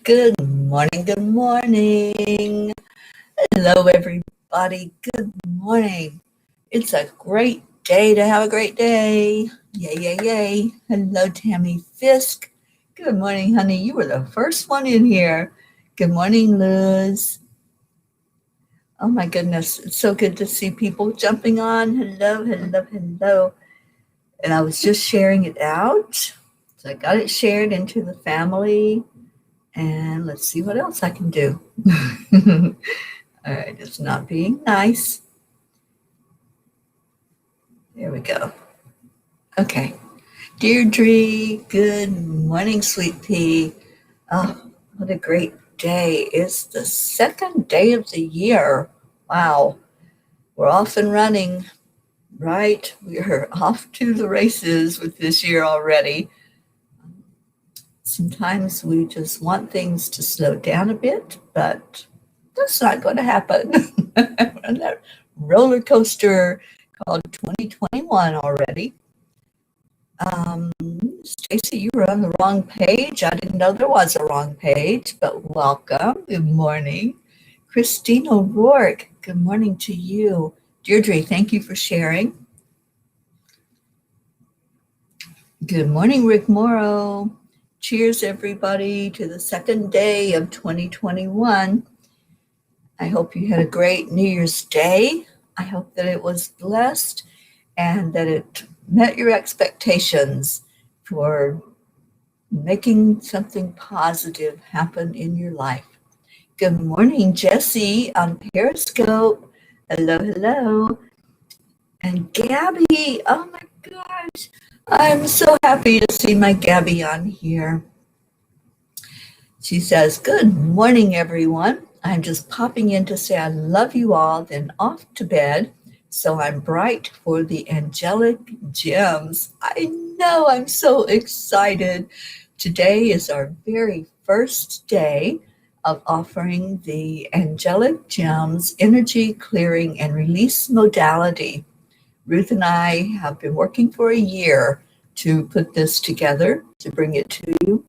Good morning, good morning. Hello, everybody. Good morning. It's a great day to have a great day. Yay, yay, yay. Hello, Tammy Fisk. Good morning, honey. You were the first one in here. Good morning, Luz. Oh, my goodness. It's so good to see people jumping on. Hello, hello, hello. And I was just sharing it out. So I got it shared into the family. And let's see what else I can do. All right, it's not being nice. There we go. Okay. Deirdre, good morning, sweet pea. Oh, what a great day. It's the second day of the year. Wow. We're off and running, right? We're off to the races with this year already. Sometimes we just want things to slow down a bit, but that's not going to happen. On that roller coaster called 2021 already. Stacy, you were on the wrong page. I didn't know there was a wrong page, but welcome. Good morning. Christina Rourke, good morning to you. Deirdre, thank you for sharing. Good morning, Rick Morrow. Cheers, everybody, to the second day of 2021. I hope you had a great New Year's Day. I hope that it was blessed and that it met your expectations for making something positive happen in your life. Good morning, Jessie on Periscope. Hello, hello. And Gabby, oh my gosh, I'm so happy to see my Gabby on here. She says, good morning, everyone. I'm just popping in to say I love you all, then off to bed. So I'm bright for the angelic gems. I know, I'm so excited. Today is our very first day of offering the angelic gems energy clearing and release modality. Ruth and I have been working for a year to put this together, to bring it to you.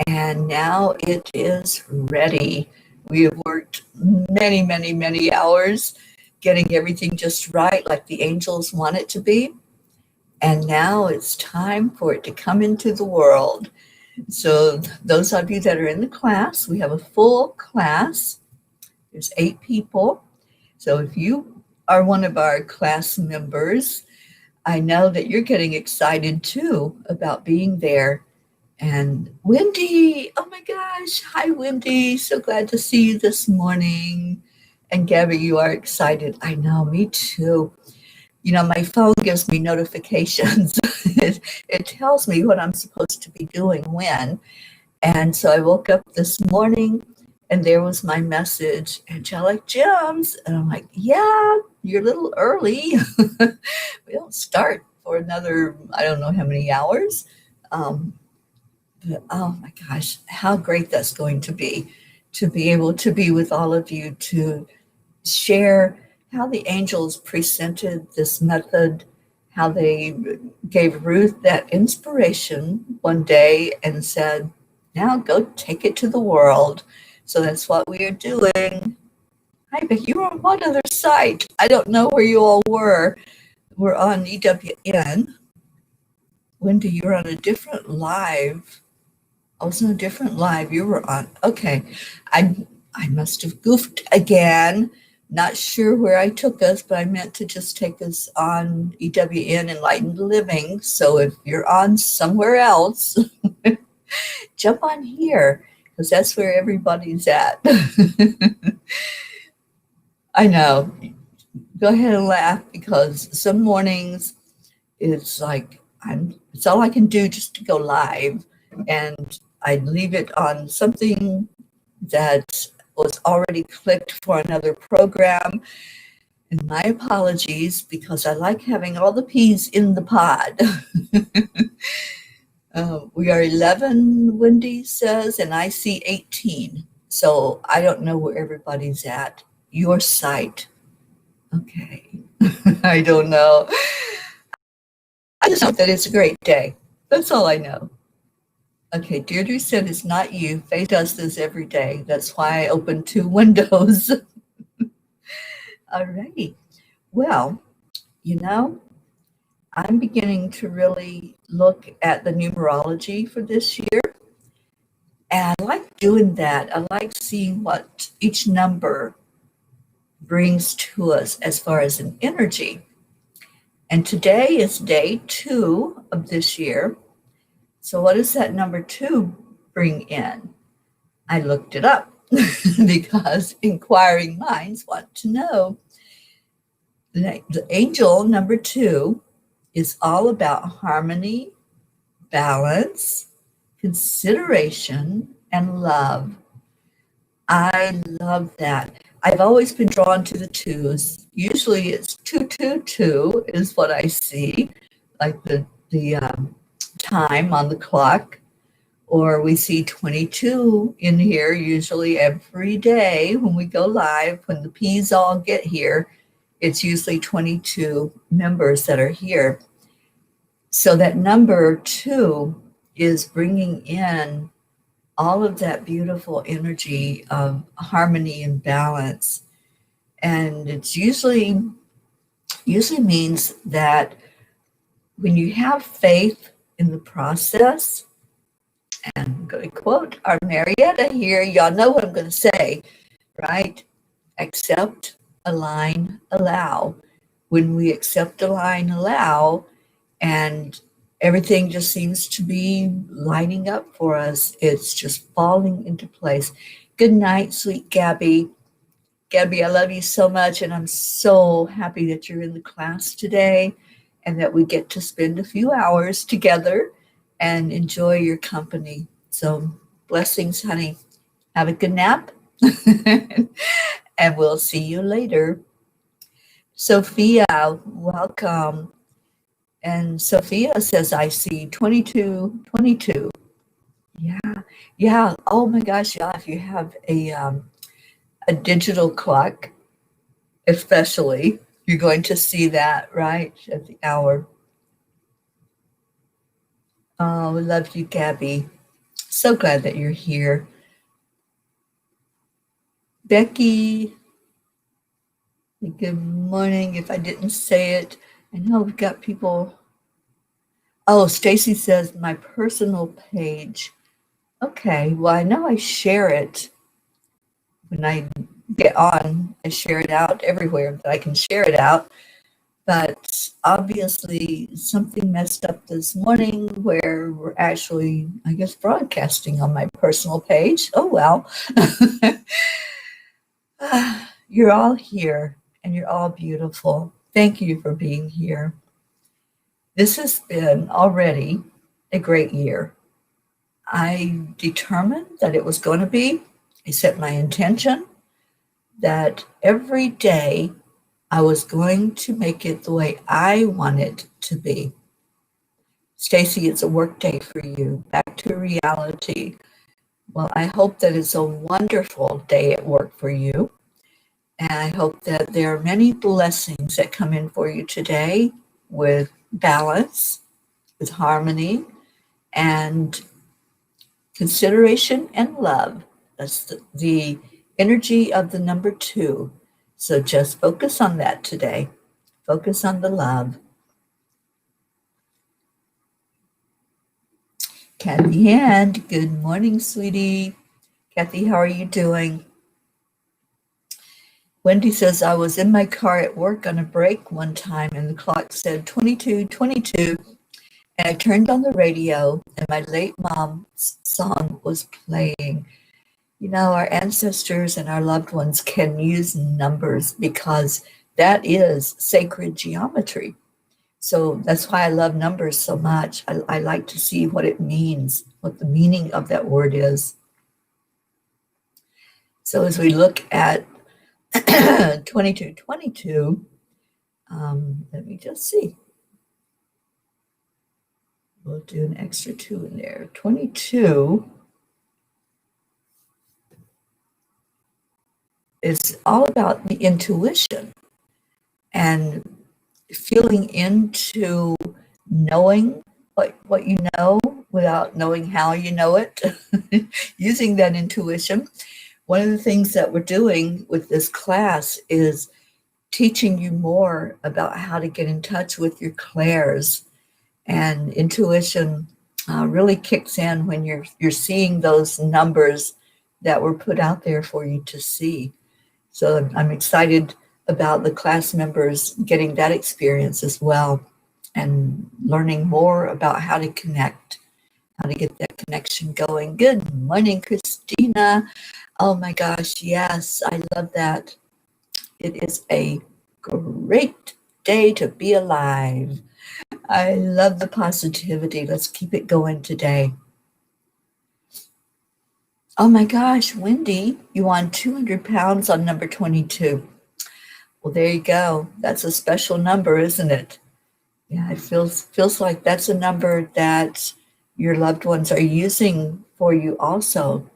And now it is ready. We have worked many, many, many hours getting everything just right, like the angels want it to be. And now it's time for it to come into the world. So those of you that are in the class, we have a full class. There's 8 people. So if you are one of our class members, I know that you're getting excited too about being there. And Wendy, oh my gosh, hi Wendy, so glad to see you this morning. And Gabby, you are excited. I know, me too. You know, my phone gives me notifications. It tells me what I'm supposed to be doing when. And so I woke up this morning and there was my message, angelic gems. And I'm like, yeah, you're a little early. We don't start for another, I don't know how many hours. But oh my gosh, how great that's going to be able to be with all of you, to share how the angels presented this method, how they gave Ruth that inspiration one day and said, now go take it to the world. So that's what we are doing. Hi, but you were on one other site. I don't know where you all were. We're on EWN. Wendy, you're on a different live. I was in a different live you were on. Okay. I must have goofed again. Not sure where I took us, but I meant to just take us on EWN, Enlightened Living. So if you're on somewhere else, jump on here, because that's where everybody's at. I know. Go ahead and laugh, because some mornings it's like it's all I can do just to go live. And I leave it on something that was already clicked for another program. And my apologies, because I like having all the peas in the pod. We are 11, Wendy says, and I see 18. So I don't know where everybody's at. Your site. Okay. I don't know. I just hope that it's a great day. That's all I know. Okay, Deirdre said it's not you. Faith does this every day. That's why I opened two windows. Alrighty. Well, you know, I'm beginning to really look at the numerology for this year. And I like doing that. I like seeing what each number brings to us as far as an energy. And today is day 2 of this year. So, what does that number 2 bring in? I looked it up because inquiring minds want to know. The angel number 2 is all about harmony, balance, consideration, and love. I love that. I've always been drawn to the twos. Usually it's 222 is what I see, like the time on the clock, or we see 22 in here usually every day when we go live. When the P's all get here, it's usually 22 members that are here. So that number 2 is bringing in all of that beautiful energy of harmony and balance. And it's usually means that when you have faith in the process, and I'm going to quote our Marietta here, y'all know what I'm going to say, right? Accept, align, allow. When we accept, align, allow, and everything just seems to be lining up for us. It's just falling into place. Good night, sweet Gabby. Gabby, I love you so much, and I'm so happy that you're in the class today and that we get to spend a few hours together and enjoy your company. So blessings, honey. Have a good nap, and we'll see you later. Sophia, welcome. And Sophia says, I see 2222. Yeah, yeah. Oh my gosh, yeah. If you have a digital clock, especially, you're going to see that right at the hour. Oh, we love you, Gabby. So glad that you're here. Becky, good morning. If I didn't say it, I know we've got people. Oh, Stacy says my personal page. Okay, well, I know I share it when I get on. I share it out everywhere that I can share it out. But obviously, something messed up this morning where we're actually, I guess, broadcasting on my personal page. Oh, well. You're all here and you're all beautiful. Thank you for being here. This has been already a great year. I determined that it was going to be. I set my intention that every day I was going to make it the way I want it to be. Stacy, it's a work day for you. Back to reality. Well, I hope that it's a wonderful day at work for you. And I hope that there are many blessings that come in for you today with balance, with harmony, and consideration and love. That's the energy of the number 2. So just focus on that today. Focus on the love. Kathy Hand, good morning, sweetie. Kathy, how are you doing? Wendy says, I was in my car at work on a break one time and the clock said 22:22, and I turned on the radio and my late mom's song was playing. You know, our ancestors and our loved ones can use numbers because that is sacred geometry. So that's why I love numbers so much. I like to see what it means, what the meaning of that word is. So as we look at 2222, let me just see. We'll do an extra 2 in there. 22 is all about the intuition and feeling into knowing what you know, without knowing how you know it, using that intuition. One of the things that we're doing with this class is teaching you more about how to get in touch with your clairs. And intuition really kicks in when you're seeing those numbers that were put out there for you to see. So I'm excited about the class members getting that experience as well and learning more about how to connect, how to get that connection going. Good morning, Christina. Oh my gosh, yes, I love that. It is a great day to be alive. I love the positivity. Let's keep it going today. Oh my gosh, Wendy, you won 200 pounds on number 22. Well, there you go. That's a special number, isn't it? Yeah, it feels like that's a number that your loved ones are using for you also.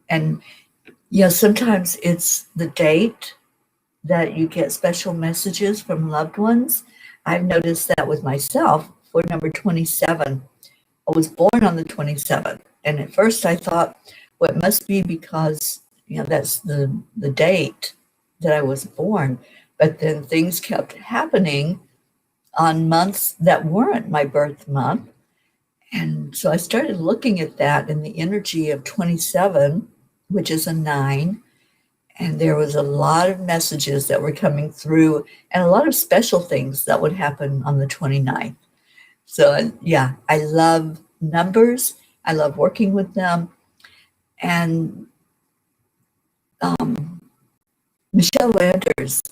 And sometimes it's the date that you get special messages from loved ones. I've noticed that with myself for number 27. I was born on the 27th. And at first I thought, well, it must be because, that's the date that I was born. But then things kept happening on months that weren't my birth month. And so I started looking at that in the energy of 27, which is a 9. And there was a lot of messages that were coming through and a lot of special things that would happen on the 29th. So, yeah, I love numbers. I love working with them. And Michelle Landers,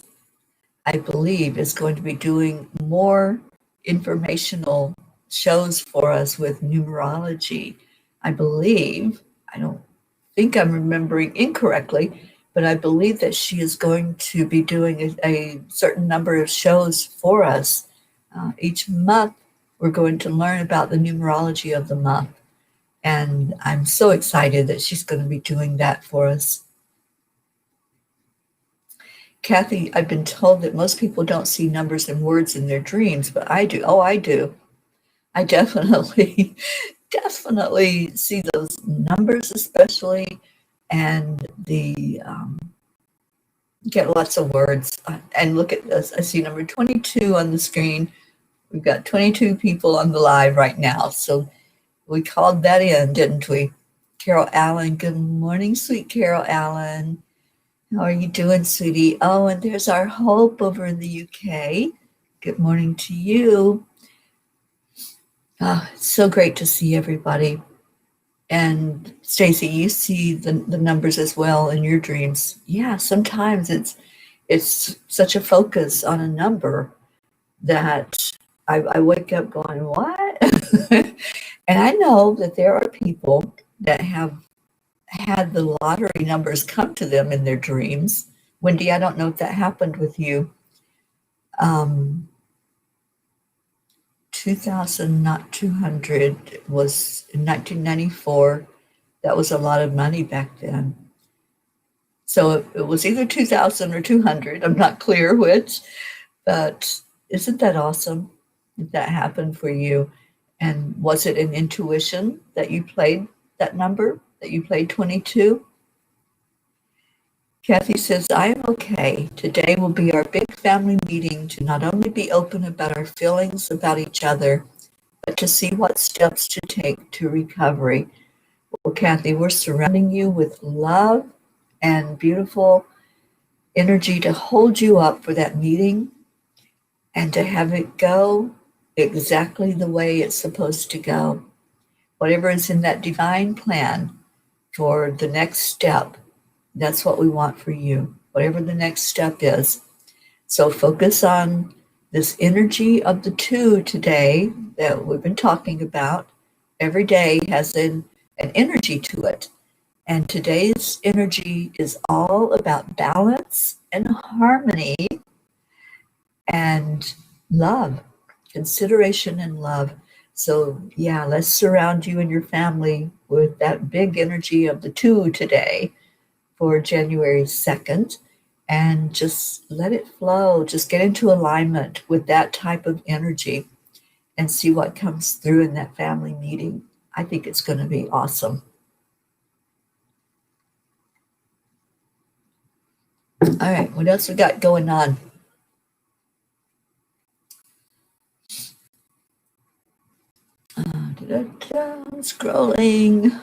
I believe, is going to be doing more informational shows for us with numerology. I believe, I don't think I'm remembering incorrectly, but I believe that she is going to be doing a certain number of shows for us. Each month, we're going to learn about the numerology of the month. And I'm so excited that she's going to be doing that for us. Kathy, I've been told that most people don't see numbers and words in their dreams, but I do. Oh, I do. I definitely see those numbers especially, and the get lots of words. And look at this. I see number 22 on the screen. We've got 22 people on the live right now. So we called that in, didn't we? Carol Allen, good morning, sweet Carol Allen. How are you doing, sweetie? Oh, and there's our Hope over in the UK. Good morning to you. Oh, it's so great to see everybody. And Stacy, you see the numbers as well in your dreams. Yeah, sometimes it's such a focus on a number that I wake up going, what? And I know that there are people that have had the lottery numbers come to them in their dreams. Wendy, I don't know if that happened with you. 2000, not 200, was in 1994. That was a lot of money back then. So it was either 2000 or 200. I'm not clear which, but isn't that awesome that that happened for you? And was it an intuition that you played that number, that you played 22? Kathy says, I am okay. Today will be our big family meeting to not only be open about our feelings about each other, but to see what steps to take to recovery. Well, Kathy, we're surrounding you with love and beautiful energy to hold you up for that meeting and to have it go exactly the way it's supposed to go. Whatever is in that divine plan for the next step, that's what we want for you, whatever the next step is. So focus on this energy of the 2 today that we've been talking about. Every day has an energy to it. And today's energy is all about balance and harmony and love, consideration and love. So yeah, let's surround you and your family with that big energy of the 2 today for January 2nd, and just let it flow. Just get into alignment with that type of energy and see what comes through in that family meeting. I think it's going to be awesome. All right, what else we got going on? Scrolling.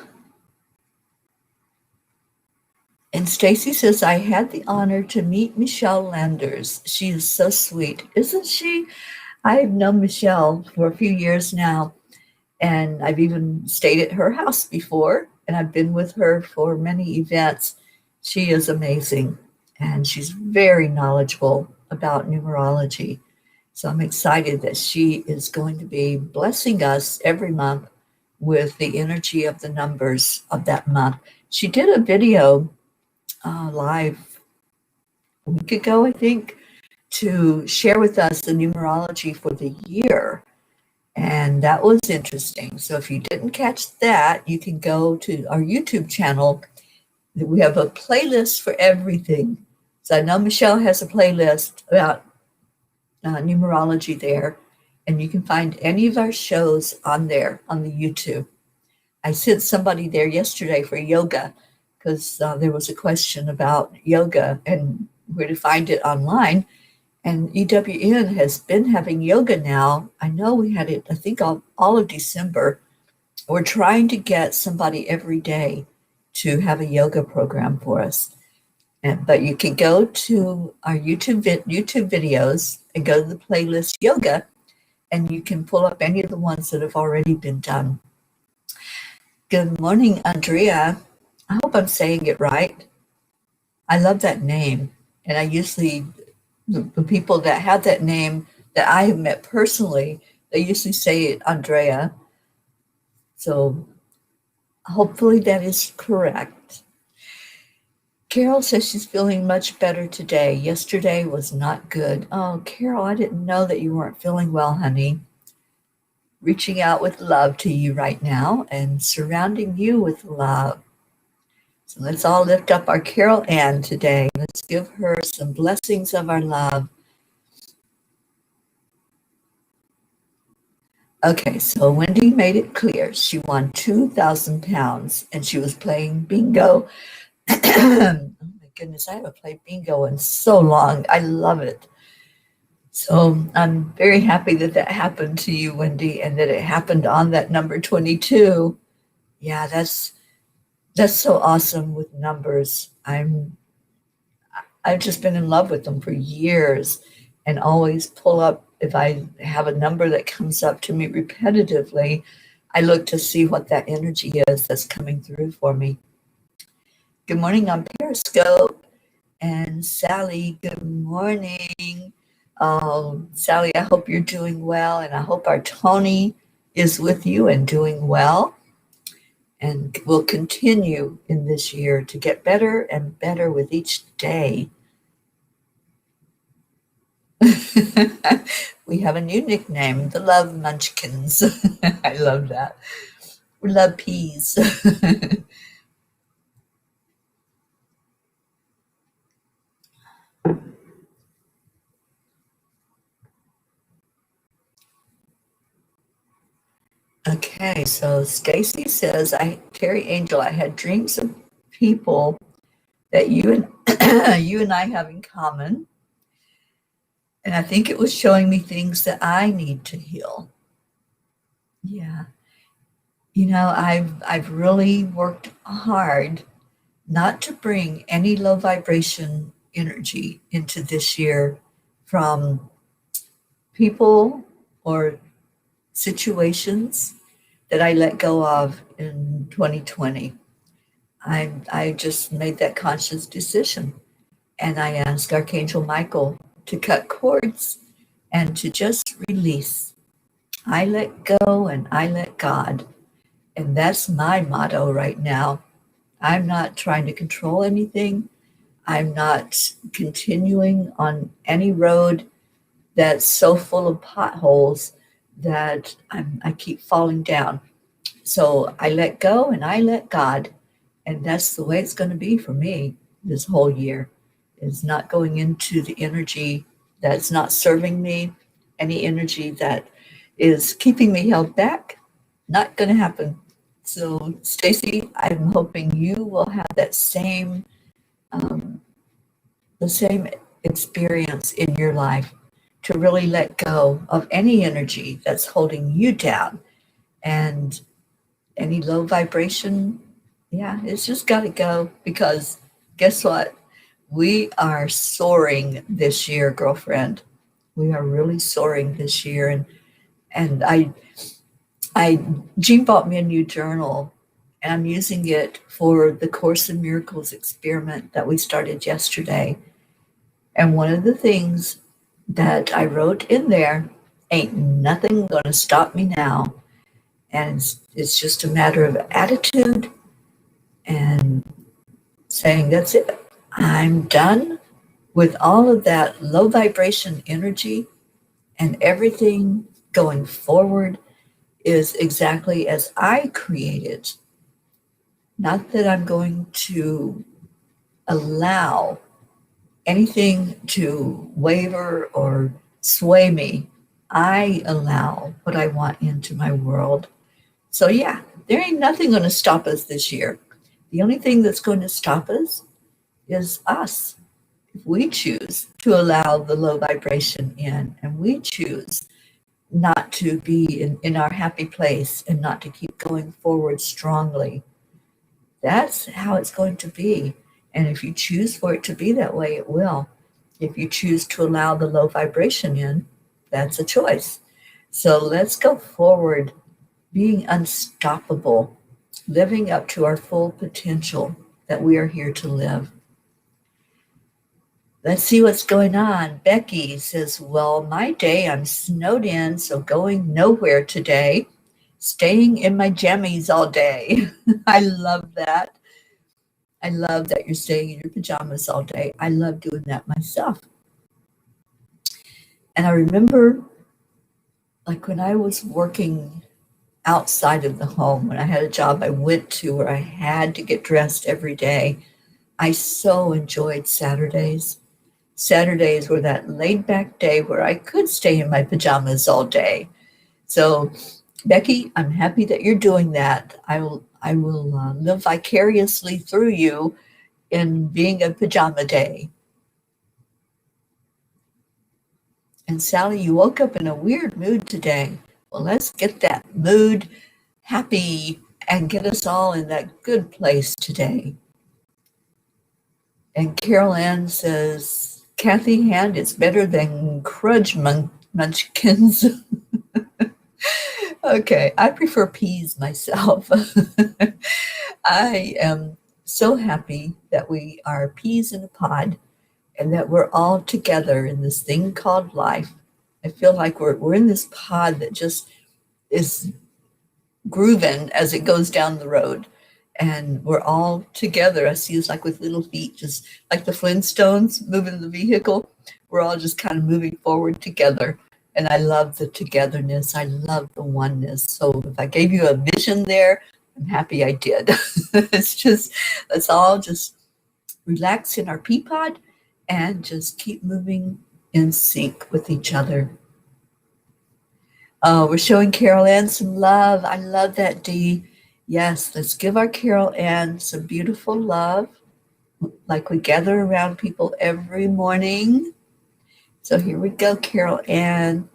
And Stacy says, I had the honor to meet Michelle Landers. She is so sweet, isn't she? I've known Michelle for a few years now, and I've even stayed at her house before, and I've been with her for many events. She is amazing, and she's very knowledgeable about numerology. So I'm excited that she is going to be blessing us every month with the energy of the numbers of that month. She did a video live a week ago, I think, to share with us the numerology for the year. And that was interesting. So if you didn't catch that, you can go to our YouTube channel. We have a playlist for everything. So I know Michelle has a playlist about numerology there, and you can find any of our shows on there on the YouTube. I sent somebody there yesterday for yoga because there was a question about yoga and where to find it online. And EWN has been having yoga now. I know we had it, I think, all of December. We're trying to get somebody every day to have a yoga program for us. But you can go to our YouTube videos and go to the playlist yoga, and you can pull up any of the ones that have already been done. Good morning, Andrea. I hope I'm saying it right. I love that name. And I usually, the people that have that name that I have met personally, they usually say it Andrea. So hopefully that is correct. Carol says she's feeling much better today. Yesterday was not good. Oh, Carol, I didn't know that you weren't feeling well, honey. Reaching out with love to you right now and surrounding you with love. So let's all lift up our Carol Ann today. Let's give her some blessings of our love. Okay, so Wendy made it clear. She won 2,000 pounds and she was playing bingo. Oh my goodness, I haven't played bingo in so long. I love it. So I'm very happy that that happened to you, Wendy, and that it happened on that number 22. Yeah, that's so awesome with numbers. I've just been in love with them for years and always pull up if I have a number that comes up to me repetitively, I look to see what that energy is that's coming through for me. Good morning on Periscope. And Sally, good morning. Sally, I hope you're doing well, and I hope our Tony is with you and doing well. And will continue in this year to get better and better with each day. We have a new nickname, the Love Munchkins. I love that. We love peas. Okay, so Stacy says, Teri Angel, I had dreams of people that you and you and I have in common. And I think it was showing me things that I need to heal. Yeah. You know, I've really worked hard not to bring any low vibration energy into this year from people or situations that I let go of in 2020. I just made that conscious decision. And I asked Archangel Michael to cut cords and to just release. I let go and I let God. And that's my motto right now. I'm not trying to control anything. I'm not continuing on any road that's so full of potholes that I keep falling down. So I let go and I let God. And that's the way it's going to be for me this whole year, is not going into the energy that's not serving me, any energy that is keeping me held back. Not going to happen. So, Stacy, I'm hoping you will have that um, the same experience in your life to really let go of any energy that's holding you down and any low vibration. Yeah, it's just got to go because guess what? We are soaring this year, girlfriend. We are really soaring this year, and I Jean bought me a new journal, and I'm using it for the Course in Miracles experiment that we started yesterday. And one of the things that I wrote in there, ain't nothing gonna stop me now. And it's just a matter of attitude and saying, that's it. I'm done with all of that low vibration energy, and everything going forward is exactly as I created. Not that I'm going to allow anything to waver or sway me. I allow what I want into my world. So, yeah, there ain't nothing going to stop us this year. The only thing that's going to stop us is us. If we choose to allow the low vibration in and we choose not to be in our happy place and not to keep going forward strongly, that's how it's going to be. And if you choose for it to be that way, it will. If you choose to allow the low vibration in, that's a choice. So let's go forward, being unstoppable, living up to our full potential that we are here to live. Let's see what's going on. Becky says, well, my day, I'm snowed in, so going nowhere today. Staying in my jammies all day. I love that. I love that you're staying in your pajamas all day. I love doing that myself. And I remember, like when I was working outside of the home, when I had a job I went to where I had to get dressed every day, I so enjoyed Saturdays. Saturdays were that laid back day where I could stay in my pajamas all day. So, Becky, I'm happy that you're doing that. I will live vicariously through you in being a pajama day. And Sally, you woke up in a weird mood today. Well, let's get that mood happy and get us all in that good place today. And Carol Ann says, Kathy Hand is better than Crudge Munchkins. Okay, I prefer peas myself. I am so happy that we are peas in a pod and that we're all together in this thing called life. I feel like we're in this pod that just is grooving as it goes down the road. And we're all together. I see us like with little feet, just like the Flintstones moving the vehicle. We're all just kind of moving forward together. And I love the togetherness. I love the oneness. So if I gave you a vision there, I'm happy I did. It's just, let's all just relax in our pea pod and just keep moving in sync with each other. We're showing Carol Ann some love. I love that, Dee. Yes, let's give our Carol Ann some beautiful love, like we gather around people every morning. So here we go, Carol Ann.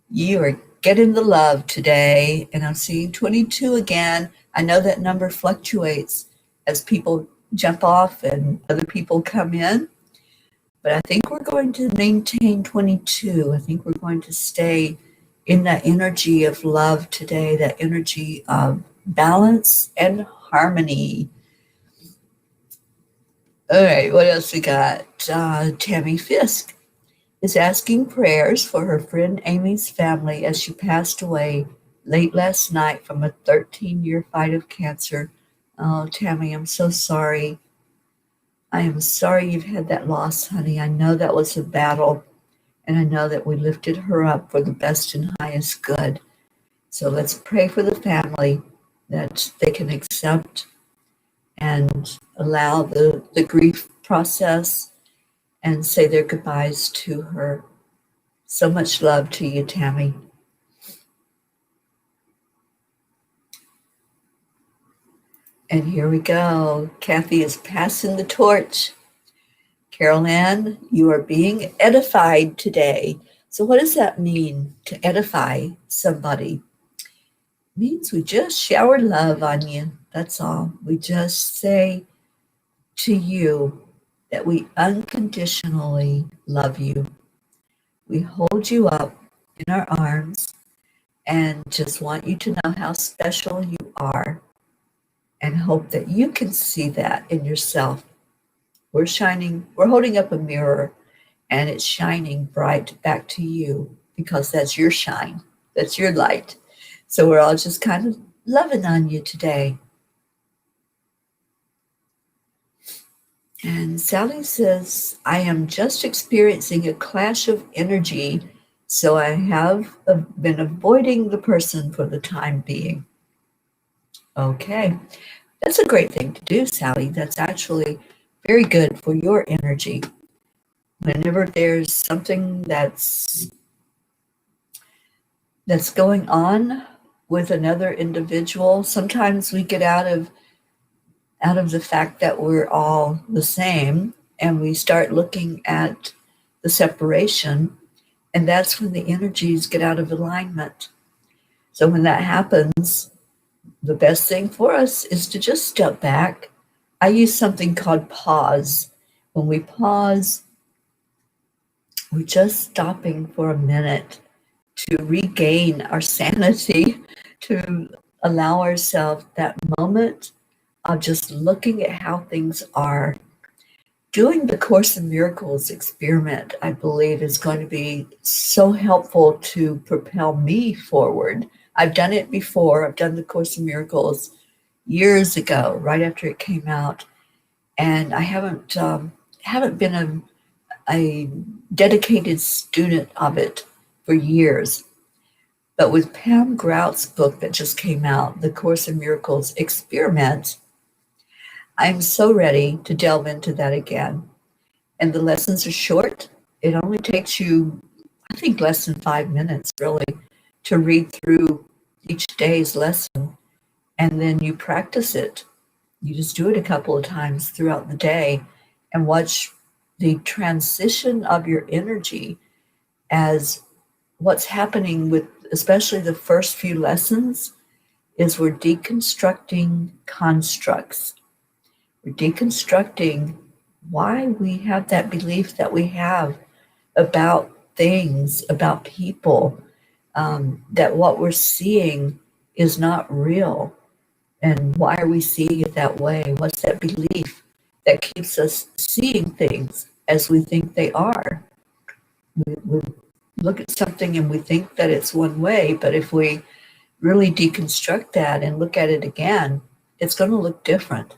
You are getting the love today. And I'm seeing 22 again. I know that number fluctuates as people jump off and other people come in. But I think we're going to maintain 22. I think we're going to stay in that energy of love today, that energy of balance and harmony. All right, what else we got? Tammy Fisk is asking prayers for her friend Amy's family as she passed away late last night from a 13-year fight of cancer. Oh, Tammy, I'm so sorry. I am sorry you've had that loss, honey. I know that was a battle, and I know that we lifted her up for the best and highest good. So let's pray for the family that they can accept and allow the grief process and say their goodbyes to her. So much love to you, Tammy. And here we go. Kathy is passing the torch. Carol Ann, you are being edified today. So what does that mean, to edify somebody? It means we just shower love on you. That's all. We just say to you that we unconditionally love you. We hold you up in our arms and just want you to know how special you are, and hope that you can see that in yourself. We're holding up a mirror, and it's shining bright back to you because that's your shine, that's your light. So we're all just kind of loving on you today. And Sally says, I am just experiencing a clash of energy, so I have been avoiding the person for the time being. Okay, that's a great thing to do, Sally. That's actually very good for your energy. Whenever there's something that's going on with another individual, sometimes we get out of the fact that we're all the same, and we start looking at the separation, and that's when the energies get out of alignment. So when that happens, the best thing for us is to just step back. I use something called pause. When we pause, we're just stopping for a minute to regain our sanity, to allow ourselves that moment of just looking at how things are. Doing the Course in Miracles experiment, I believe, is going to be so helpful to propel me forward. I've done it before. I've done the Course in Miracles years ago, right after it came out, and I haven't been a dedicated student of it for years. But with Pam Grout's book that just came out, The Course in Miracles Experiment, I'm so ready to delve into that again. And the lessons are short. It only takes you, I think, less than 5 minutes, really, to read through each day's lesson. And then you practice it. You just do it a couple of times throughout the day and watch the transition of your energy as what's happening with, especially the first few lessons, is we're deconstructing constructs. We're deconstructing why we have that belief that we have about things, about people, that what we're seeing is not real. And why are we seeing it that way? What's that belief that keeps us seeing things as we think they are? We look at something and we think that it's one way, but if we really deconstruct that and look at it again, it's going to look different.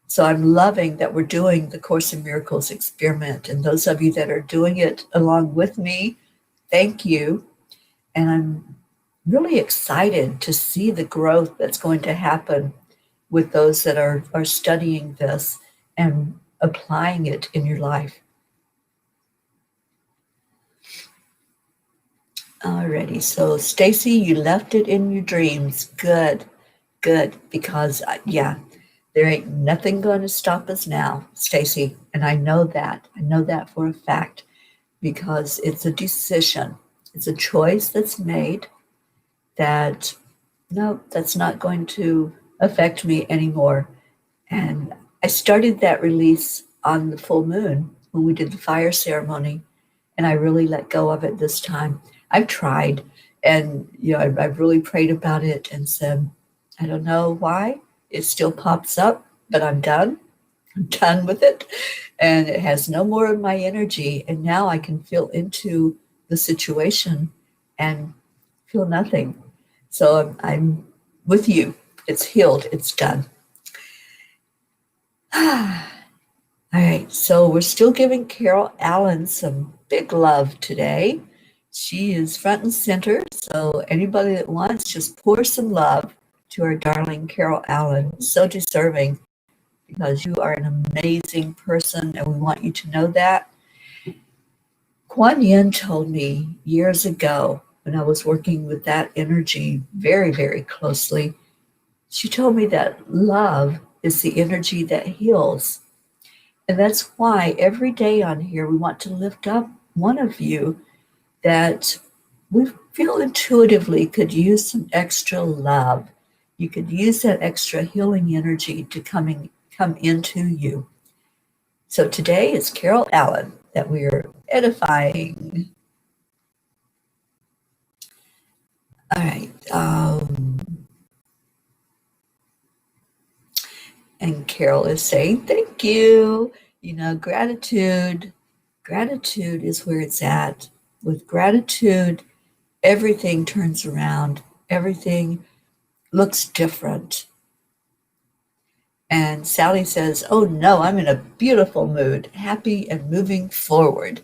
So I'm loving that we're doing the Course in Miracles experiment. And those of you that are doing it along with me, thank you. And I'm really excited to see the growth that's going to happen with those that are studying this and applying it in your life. Alrighty, so Stacy, you left it in your dreams. Good, because there ain't nothing going to stop us now, Stacy, and I know that. I know that for a fact, because it's a decision. It's a choice that's made that, no, that's not going to affect me anymore. And I started that release on the full moon when we did the fire ceremony, and I really let go of it this time. I've tried, and I've really prayed about it and said, I don't know why it still pops up, but I'm done. I'm done with it, and it has no more of my energy. And now I can feel into the situation and feel nothing. So I'm with you. It's healed. It's done. All right, so we're still giving Carol Allen some big love today. She is front and center, so anybody that wants, just pour some love to our darling Carol Allen. So deserving, because you are an amazing person, and we want you to know that. Kuan Yin told me years ago, when I was working with that energy very, very closely, she told me that love is the energy that heals. And that's why every day on here we want to lift up one of you that we feel intuitively could use some extra love. You could use that extra healing energy to come into you. So today is Carol Allen that we are edifying. All right. And Carol is saying, thank you. You know, gratitude is where it's at. With gratitude, everything turns around. Everything looks different. And Sally says, oh no, I'm in a beautiful mood, happy and moving forward.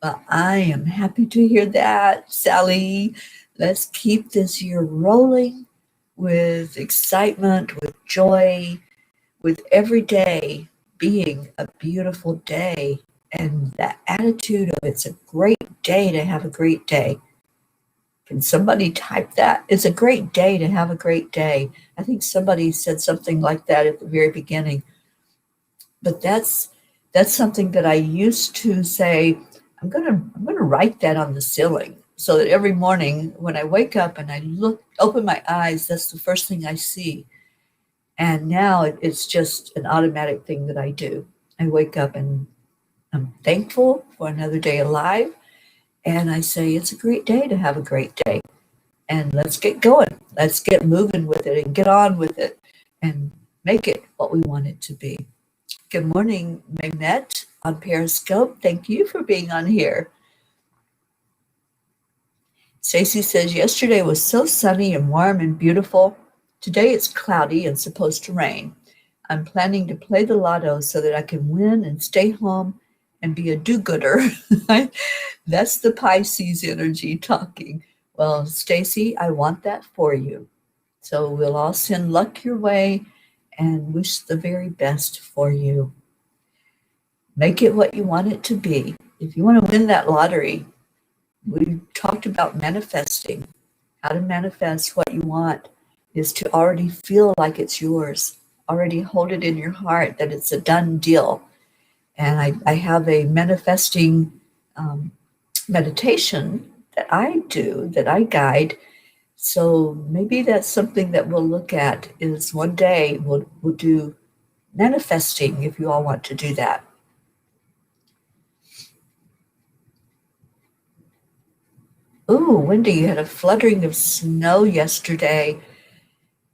Well, I am happy to hear that, Sally. Let's keep this year rolling with excitement, with joy, with every day being a beautiful day. And that attitude of it's a great day to have a great day. Can somebody type that? It's a great day to have a great day. I think somebody said something like that at the very beginning. But that's something that I used to say, I'm gonna write that on the ceiling so that every morning when I wake up and I open my eyes, that's the first thing I see. And now it's just an automatic thing that I do. I wake up and I'm thankful for another day alive. And I say, it's a great day to have a great day. And let's get going. Let's get moving with it and get on with it and make it what we want it to be. Good morning, Mehmet on Periscope. Thank you for being on here. Stacy says, yesterday was so sunny and warm and beautiful. Today it's cloudy and supposed to rain. I'm planning to play the lotto so that I can win and stay home and be a do-gooder. That's the Pisces energy talking. Well, Stacy, I want that for you. So we'll all send luck your way and wish the very best for you. Make it what you want it to be. If you want to win that lottery, we talked about manifesting. How to manifest what you want is to already feel like it's yours. Already hold it in your heart that it's a done deal. And I have a manifesting meditation that I do, that I guide. So maybe that's something that we'll look at is one day we'll do manifesting if you all want to do that. Ooh, Wendy, you had a fluttering of snow yesterday.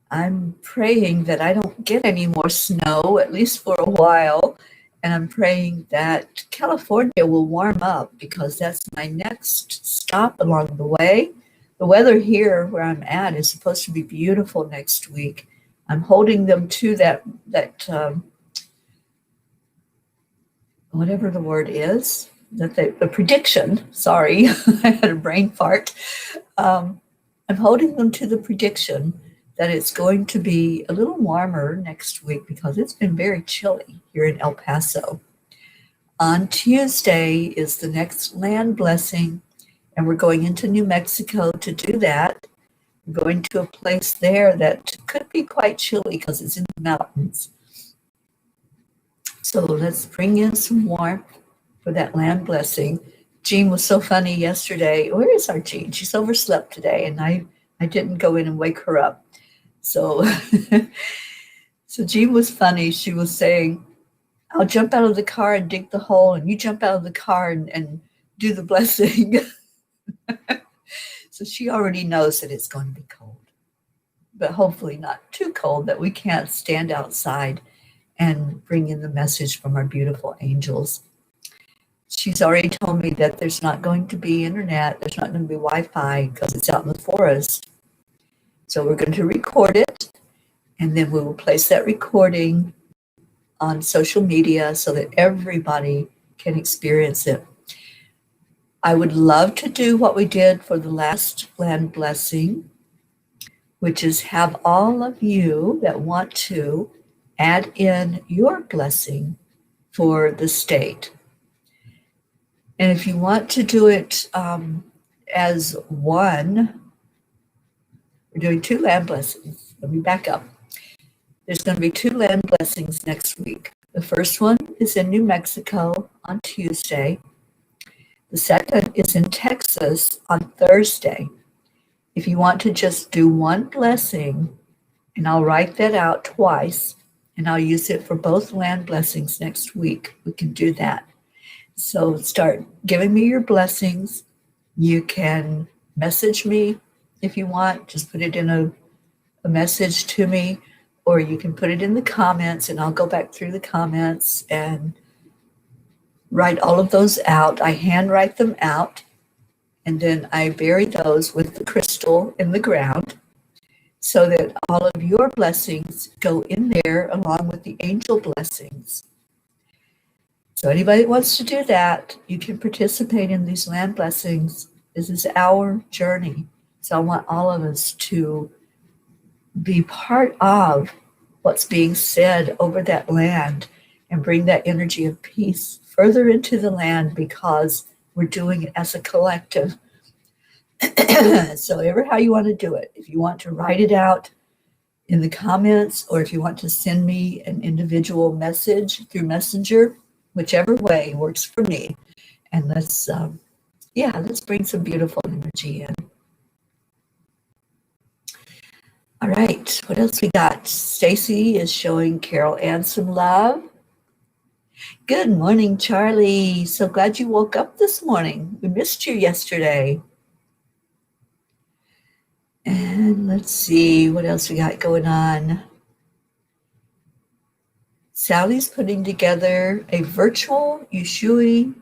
I'm praying that I don't get any more snow, at least for a while. And I'm praying that California will warm up because that's my next stop along the way. The weather here where I'm at is supposed to be beautiful next week. I'm holding them to that whatever the word is, that the prediction, sorry, I had a brain fart. I'm holding them to the prediction that it's going to be a little warmer next week because it's been very chilly here in El Paso. On Tuesday is the next land blessing, and we're going into New Mexico to do that. We're going to a place there that could be quite chilly because it's in the mountains. So let's bring in some warmth for that land blessing. Jean was so funny yesterday. Where is our Jean? She's overslept today, and I didn't go in and wake her up. So, so Jean was funny. She was saying, I'll jump out of the car and dig the hole, and you jump out of the car and do the blessing. So she already knows that it's going to be cold, but hopefully not too cold that we can't stand outside and bring in the message from our beautiful angels. She's already told me that there's not going to be internet, there's not going to be Wi-Fi because it's out in the forest. So we're going to record it, and then we will place that recording on social media so that everybody can experience it. I would love to do what we did for the last land blessing, which is have all of you that want to add in your blessing for the state. And if you want to do it as one, we're doing 2 land blessings. Let me back up. There's going to be 2 land blessings next week. The first one is in New Mexico on Tuesday. The second is in Texas on Thursday. If you want to just do one blessing, and I'll write that out twice, and I'll use it for both land blessings next week, we can do that. So start giving me your blessings. You can message me if you want. Just put it in a message to me, or you can put it in the comments, and I'll go back through the comments and write all of those out. I handwrite them out, and then I bury those with the crystal in the ground so that all of your blessings go in there along with the angel blessings. So anybody that wants to do that, you can participate in these land blessings. This is our journey. So I want all of us to be part of what's being said over that land and bring that energy of peace further into the land, because we're doing it as a collective. So ever how you want to do it. If you want to write it out in the comments, or if you want to send me an individual message through Messenger, whichever way works for me. And let's bring some beautiful energy in. All right, what else we got? Stacy is showing Carol Ann some love. Good morning, Charlie. So glad you woke up this morning. We missed you yesterday. And let's see what else we got going on. Sally's putting together a virtual Yushui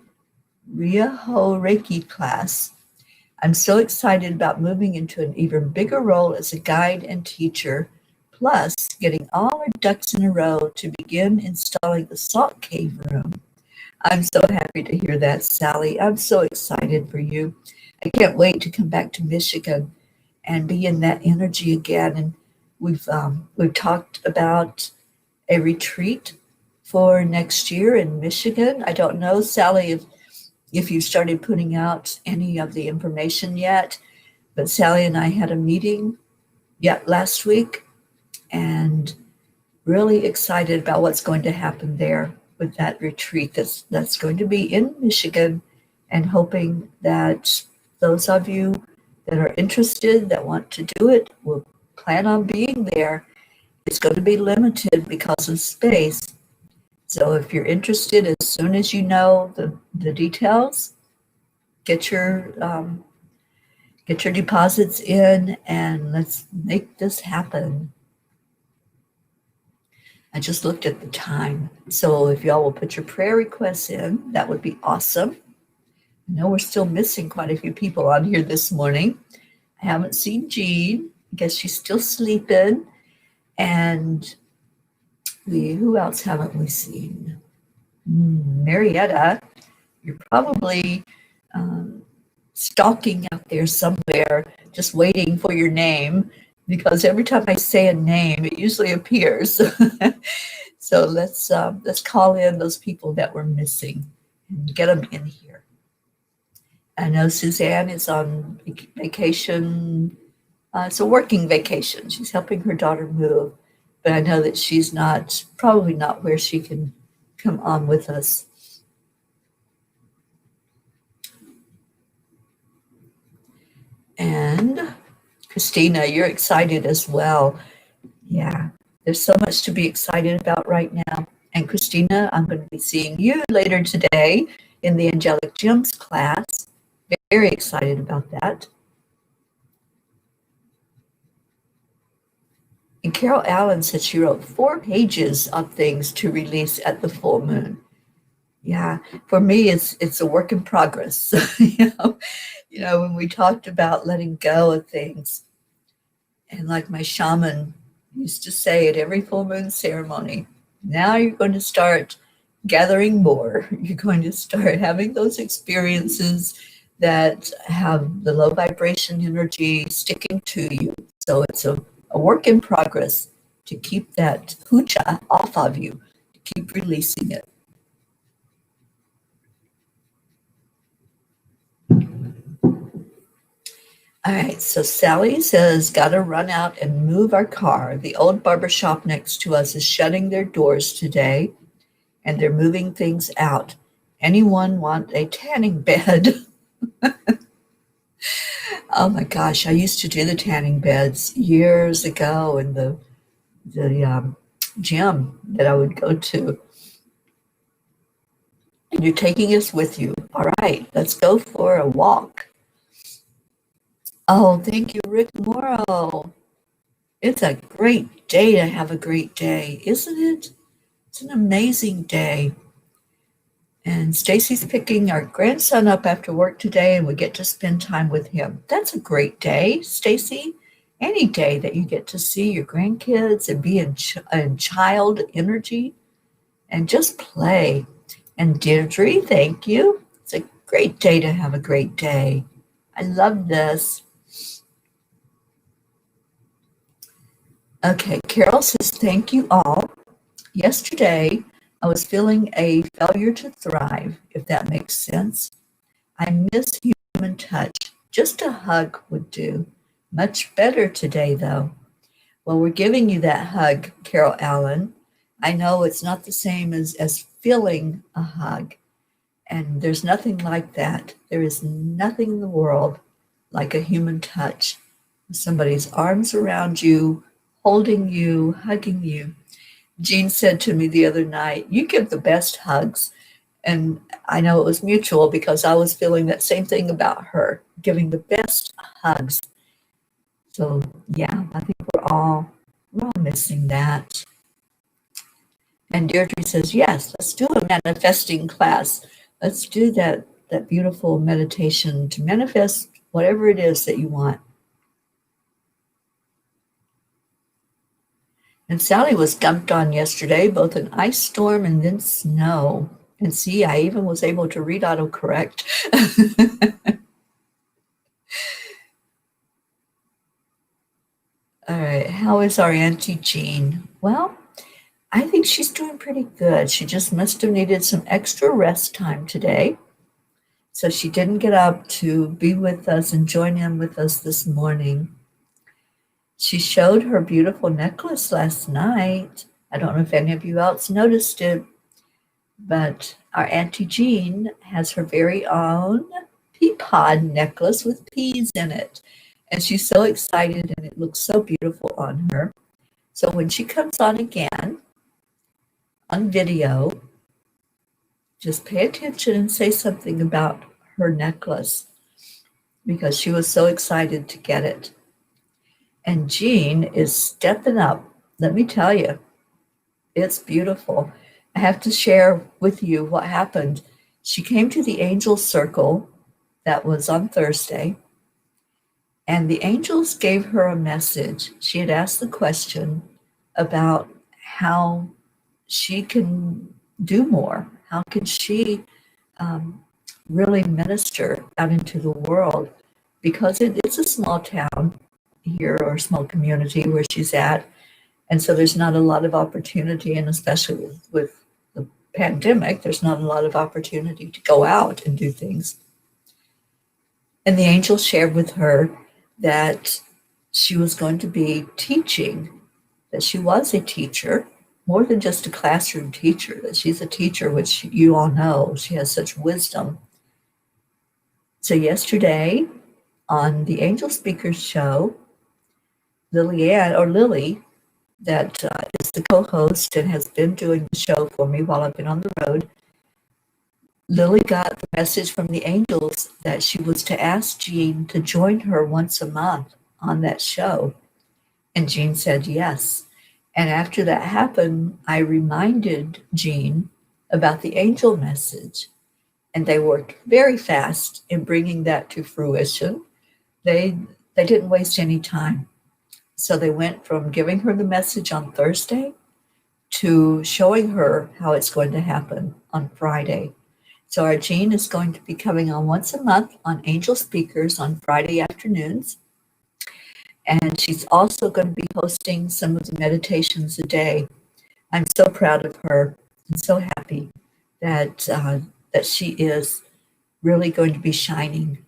Ryaho Reiki class. I'm so excited about moving into an even bigger role as a guide and teacher, plus getting all our ducks in a row to begin installing the salt cave room. I'm so happy to hear that, Sally. I'm so excited for you. I can't wait to come back to Michigan and be in that energy again. And we've talked about a retreat for next year in Michigan. I don't know, Sally, if you started putting out any of the information yet, but Sally and I had a meeting last week, and really excited about what's going to happen there with that retreat that's going to be in Michigan, and hoping that those of you that are interested, that want to do it, will plan on being there. It's going to be limited because of space. So if you're interested, as soon as you know the details, get your deposits in, and let's make this happen. I just looked at the time. So if y'all will put your prayer requests in, that would be awesome. I know we're still missing quite a few people on here this morning. I haven't seen Jean. I guess she's still sleeping. And who else haven't we seen? Marietta, you're probably stalking out there somewhere, just waiting for your name, because every time I say a name, it usually appears. So let's call in those people that we're missing and get them in here. I know Suzanne is on vacation. It's a working vacation. She's helping her daughter move, but I know that she's probably not where she can come on with us. And Christina, you're excited as well. Yeah, there's so much to be excited about right now. And Christina, I'm going to be seeing you later today in the Angelic Gems class. Very excited about that. And Carol Allen said she wrote 4 pages of things to release at the full moon. Yeah, for me, it's a work in progress. You know, when we talked about letting go of things, and like my shaman used to say at every full moon ceremony, now you're going to start gathering more. You're going to start having those experiences that have the low vibration energy sticking to you. So it's a work in progress to keep that hucha off of you, to keep releasing it. All right, so Sally says, gotta run out and move our car. The old barber shop next to us is shutting their doors today, and they're moving things out. Anyone want a tanning bed? Oh my gosh, I used to do the tanning beds years ago in the gym that I would go to. And you're taking us with you. All right, let's go for a walk. Oh, thank you, Rick Morrow. It's a great day to have a great day, isn't it? It's an amazing day. And Stacy's picking our grandson up after work today, and we get to spend time with him. That's a great day, Stacy. Any day that you get to see your grandkids and be in child energy and just play. And Deirdre, thank you. It's a great day to have a great day. I love this. Okay, Carol says, thank you all. Yesterday, I was feeling a failure to thrive, if that makes sense. I miss human touch. Just a hug would do. Much better today, though. Well, we're giving you that hug, Carol Allen. I know it's not the same as feeling a hug, and there's nothing like that. There is nothing in the world like a human touch. Somebody's arms around you, holding you, hugging you. Jean said to me the other night, you give the best hugs. And I know it was mutual because I was feeling that same thing about her, giving the best hugs. So yeah, I think we're all missing that. And Deirdre says, yes, let's do a manifesting class. Let's do that beautiful meditation to manifest whatever it is that you want. And Sally was dumped on yesterday, both an ice storm and then snow. And see, I even was able to read autocorrect. All right, how is our Auntie Jean? Well, I think she's doing pretty good. She just must have needed some extra rest time today. So she didn't get up to be with us and join in with us this morning. She showed her beautiful necklace last night. I don't know if any of you else noticed it, but our Auntie Jean has her very own pea pod necklace with peas in it. And she's so excited, and it looks so beautiful on her. So when she comes on again on video, just pay attention and say something about her necklace because she was so excited to get it. And Jean is stepping up. Let me tell you, it's beautiful. I have to share with you what happened. She came to the Angel Circle that was on Thursday, and the angels gave her a message. She had asked the question about how she can do more. How can she really minister out into the world? Because it's a small town here, or a small community where she's at. And so there's not a lot of opportunity, and especially with the pandemic, there's not a lot of opportunity to go out and do things. And the angel shared with her that she was going to be teaching, that she was a teacher, more than just a classroom teacher, that she's a teacher, which you all know, she has such wisdom. So yesterday on the Angel Speakers show, Lily, that is the co-host and has been doing the show for me while I've been on the road, Lily got the message from the angels that she was to ask Jean to join her once a month on that show. And Jean said yes. And after that happened, I reminded Jean about the angel message. And they worked very fast in bringing that to fruition. They didn't waste any time. So they went from giving her the message on Thursday to showing her how it's going to happen on Friday. So our Jean is going to be coming on once a month on Angel Speakers on Friday afternoons. And she's also going to be hosting some of the meditations a day. I'm so proud of her and so happy that she is really going to be shining.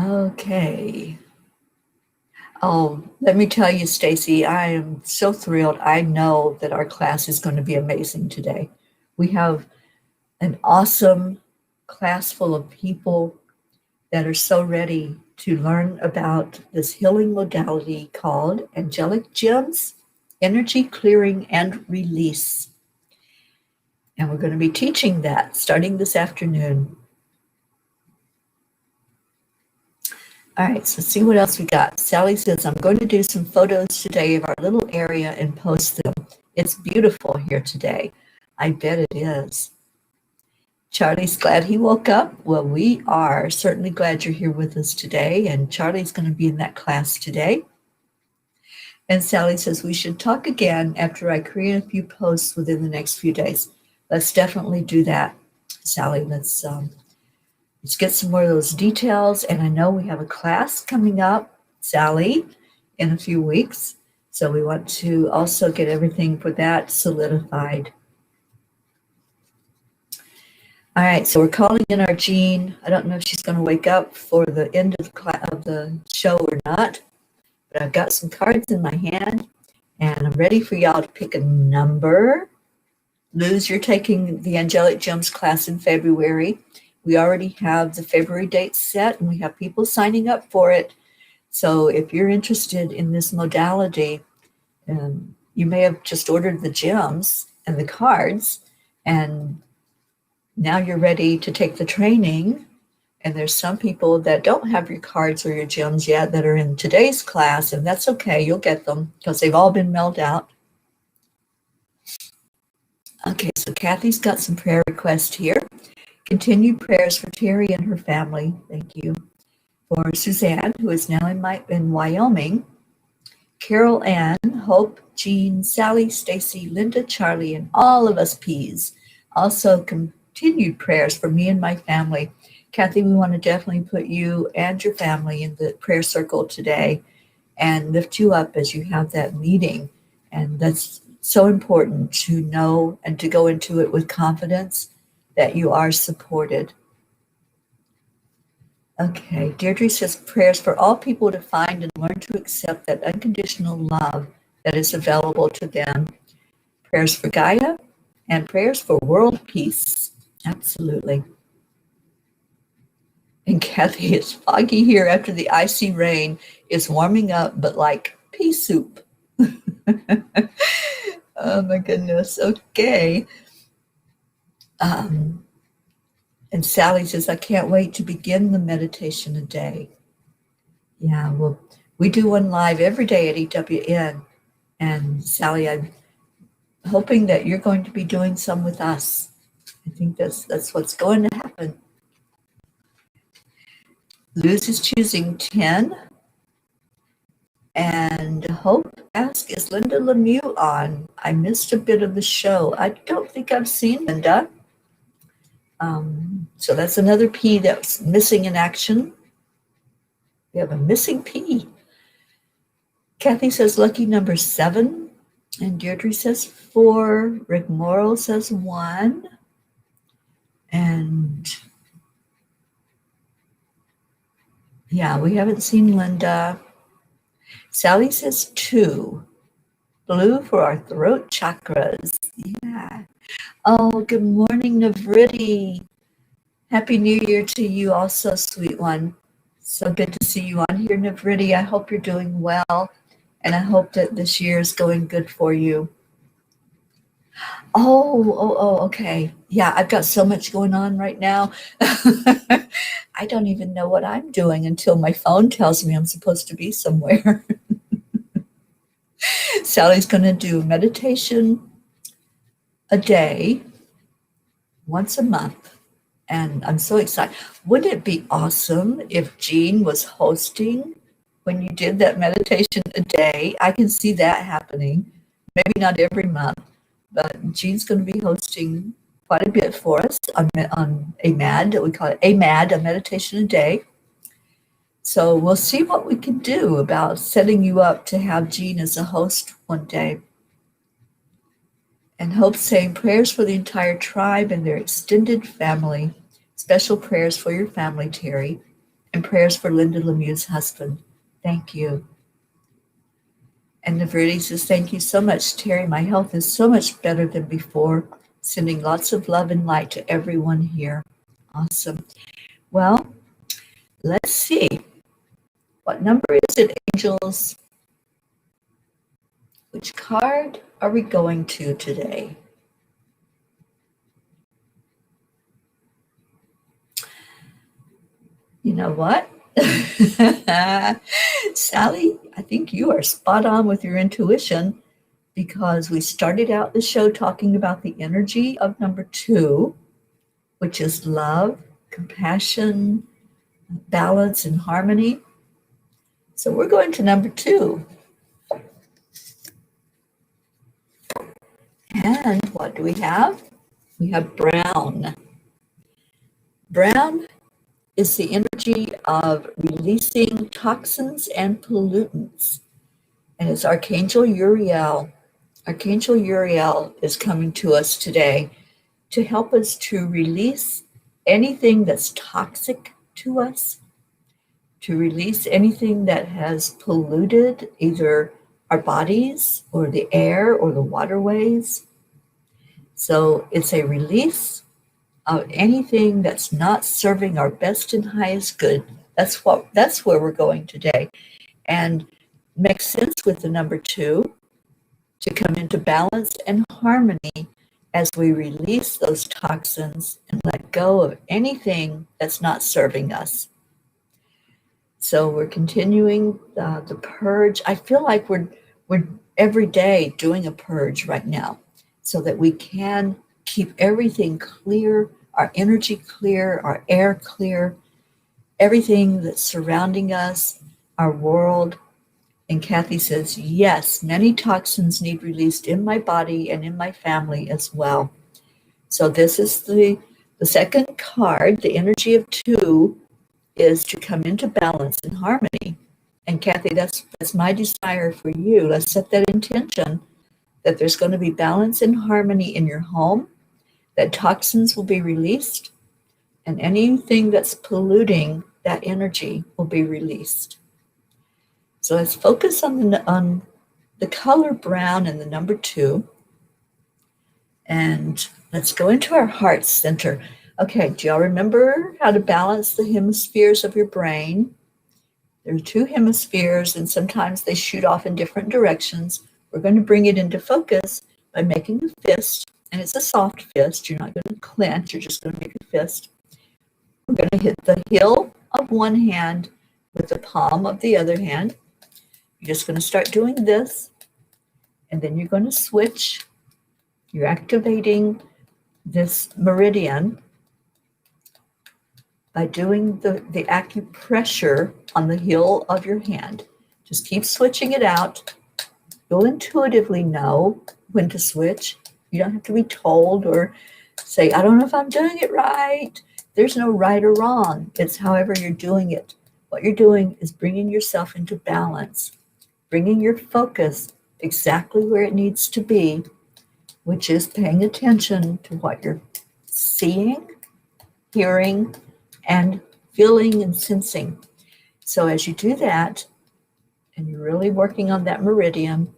Okay. Oh, let me tell you, Stacy, I am so thrilled. I know that our class is going to be amazing today. We have an awesome class full of people that are so ready to learn about this healing modality called angelic gems, energy clearing and release. And we're going to be teaching that starting this afternoon. All right, so see what else we got. Sally says, I'm going to do some photos today of our little area and post them. It's beautiful here today. I bet it is. Charlie's glad he woke up. Well, we are certainly glad you're here with us today, and Charlie's going to be in that class today. And Sally says, we should talk again after I create a few posts within the next few days. Let's definitely do that, Sally. Let's get some more of those details. And I know we have a class coming up, Sally, in a few weeks. So we want to also get everything for that solidified. All right, so we're calling in our Jean. I don't know if she's going to wake up for the end of the show or not, but I've got some cards in my hand, and I'm ready for y'all to pick a number. Luz, you're taking the Angelic Gems class in February. We already have the February date set, and we have people signing up for it. So if you're interested in this modality, you may have just ordered the gems and the cards, and now you're ready to take the training. And there's some people that don't have your cards or your gems yet that are in today's class, and that's okay. You'll get them because they've all been mailed out. Okay, so Kathy's got some prayer requests here. Continued prayers for Teri and her family. Thank you. For Suzanne, who is now in Wyoming. Carol Ann, Hope, Jean, Sally, Stacy, Linda, Charlie, and all of us P's. Also, continued prayers for me and my family. Kathy, we want to definitely put you and your family in the prayer circle today and lift you up as you have that meeting. And that's so important to know and to go into it with confidence that you are supported. Okay, Deirdre says prayers for all people to find and learn to accept that unconditional love that is available to them. Prayers for Gaia and prayers for world peace. Absolutely. And Kathy, it's foggy here after the icy rain. It's warming up, but like pea soup. Oh my goodness. Okay. And Sally says, I can't wait to begin the meditation a day. Yeah, well, we do one live every day at EWN. And Sally, I'm hoping that you're going to be doing some with us. I think that's what's going to happen. Luz is choosing 10. And Hope asks, is Linda Lemieux on? I missed a bit of the show. I don't think I've seen Linda. So that's another P that's missing in action. We have a missing P. Kathy says lucky number 7. And Deirdre says 4. Rick Morrow says 1. And yeah, we haven't seen Linda. Sally says 2. Blue for our throat chakras. Yeah. Oh, good morning, Navriti. Happy New Year to you also, sweet one. So good to see you on here, Navriti. I hope you're doing well, and I hope that this year is going good for you. Oh, okay. Yeah, I've got so much going on right now. I don't even know what I'm doing until my phone tells me I'm supposed to be somewhere. Sally's going to do meditation a day, once a month. And I'm so excited. Wouldn't it be awesome if Jean was hosting when you did that meditation a day? I can see that happening. Maybe not every month, but Jean's going to be hosting quite a bit for us on AMAD. We call it AMAD, a meditation a day. So we'll see what we can do about setting you up to have Jean as a host one day. And Hope saying prayers for the entire tribe and their extended family. Special prayers for your family, Teri. And prayers for Linda Lemieux's husband. Thank you. And Neverity says, thank you so much, Teri. My health is so much better than before. Sending lots of love and light to everyone here. Awesome. Well, let's see. What number is it, angels? Which card are we going to today? You know what? Sally, I think you are spot on with your intuition, because we started out the show talking about the energy of number 2, which is love, compassion, balance, and harmony. So we're going to number 2. And what do we have? We have brown. Brown is the energy of releasing toxins and pollutants. And it's Archangel Uriel. Archangel Uriel is coming to us today to help us to release anything that's toxic to us, to release anything that has polluted either our bodies or the air or the waterways. So it's a release of anything that's not serving our best and highest good. That's where we're going today. And makes sense with the number 2 to come into balance and harmony as we release those toxins and let go of anything that's not serving us. So we're continuing the purge. I feel like we're every day doing a purge right now, so that we can keep everything clear, our energy clear, our air clear, everything that's surrounding us, our world. And Kathy says, yes, many toxins need released in my body and in my family as well. So this is the second card. The energy of 2 is to come into balance and harmony. And Kathy, that's my desire for you. Let's set that intention that there's going to be balance and harmony in your home, that toxins will be released, and anything that's polluting that energy will be released. So let's focus on the color brown and the number 2. And let's go into our heart center. Okay, do y'all remember how to balance the hemispheres of your brain? There are 2 hemispheres, and sometimes they shoot off in different directions. We're going to bring it into focus by making a fist, and it's a soft fist. You're not going to clench, you're just going to make a fist. We're going to hit the heel of one hand with the palm of the other hand. You're just going to start doing this, and then you're going to switch. You're activating this meridian by doing the acupressure on the heel of your hand. Just keep switching it out. You'll intuitively know when to switch. You don't have to be told or say, I don't know if I'm doing it right. There's no right or wrong. It's however you're doing it. What you're doing is bringing yourself into balance, bringing your focus exactly where it needs to be, which is paying attention to what you're seeing, hearing, and feeling and sensing. So as you do that, and you're really working on that meridian,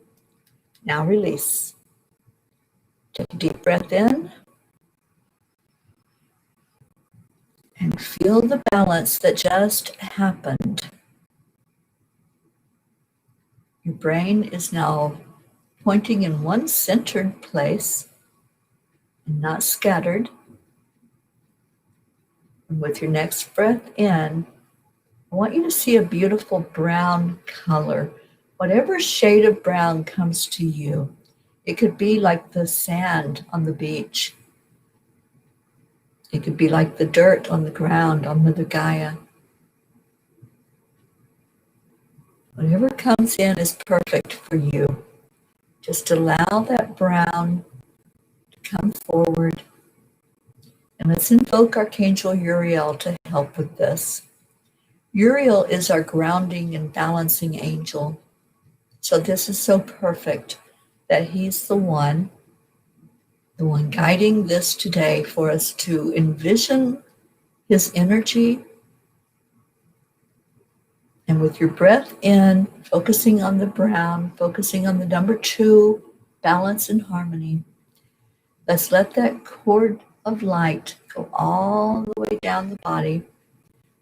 now release. Take a deep breath in and feel the balance that just happened. Your brain is now pointing in one centered place and not scattered. And with your next breath in, I want you to see a beautiful brown color. Whatever shade of brown comes to you. It could be like the sand on the beach. It could be like the dirt on the ground on Mother Gaia. Whatever comes in is perfect for you. Just allow that brown to come forward. And let's invoke Archangel Uriel to help with this. Uriel is our grounding and balancing angel. So this is so perfect that he's the one guiding this today for us to envision his energy And with your breath in, focusing on the brown, focusing on the number 2, balance and harmony, let's let that cord of light go all the way down the body.